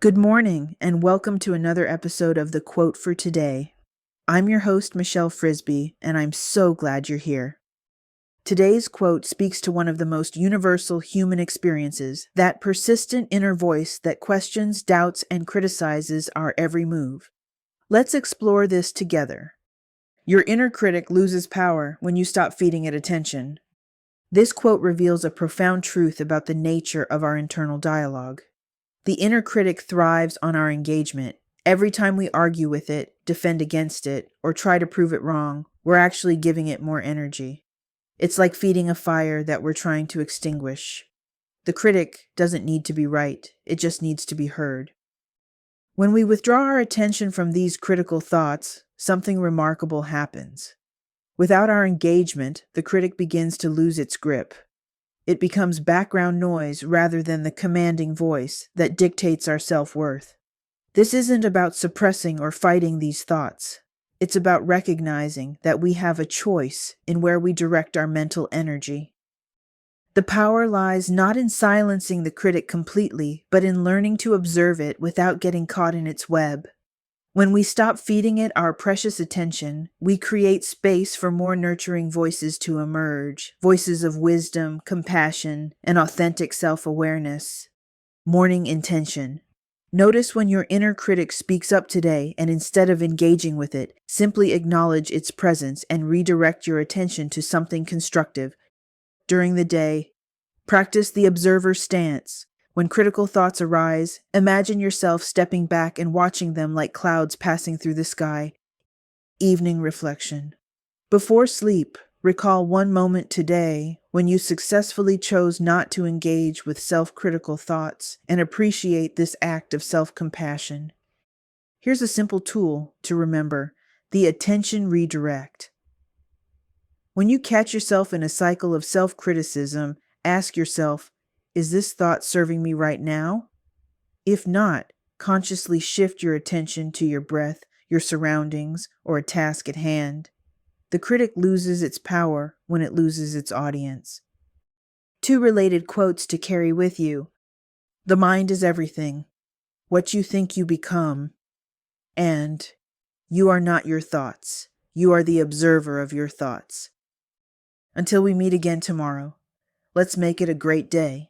Good morning, and welcome to another episode of The Quote for Today. I'm your host, Michelle Frisby, and I'm so glad you're here. Today's quote speaks to one of the most universal human experiences, that persistent inner voice that questions, doubts, and criticizes our every move. Let's explore this together. Your inner critic loses power when you stop feeding it attention. This quote reveals a profound truth about the nature of our internal dialogue. The inner critic thrives on our engagement. Every time we argue with it, defend against it, or try to prove it wrong, we're actually giving it more energy. It's like feeding a fire that we're trying to extinguish. The critic doesn't need to be right, it just needs to be heard. When we withdraw our attention from these critical thoughts, something remarkable happens. Without our engagement, the critic begins to lose its grip. It becomes background noise rather than the commanding voice that dictates our self-worth. This isn't about suppressing or fighting these thoughts. It's about recognizing that we have a choice in where we direct our mental energy. The power lies not in silencing the critic completely, but in learning to observe it without getting caught in its web. When we stop feeding it our precious attention, we create space for more nurturing voices to emerge, voices of wisdom, compassion, and authentic self-awareness. Morning intention. Notice when your inner critic speaks up today, and instead of engaging with it, simply acknowledge its presence and redirect your attention to something constructive. During the day, practice the observer stance. When critical thoughts arise, imagine yourself stepping back and watching them like clouds passing through the sky. Evening reflection. Before sleep, recall one moment today when you successfully chose not to engage with self-critical thoughts and appreciate this act of self-compassion. Here's a simple tool to remember: the attention redirect. When you catch yourself in a cycle of self-criticism, ask yourself, is this thought serving me right now? If not, consciously shift your attention to your breath, your surroundings, or a task at hand. The critic loses its power when it loses its audience. Two related quotes to carry with you. The mind is everything. What you think you become. And you are not your thoughts. You are the observer of your thoughts. Until we meet again tomorrow, let's make it a great day.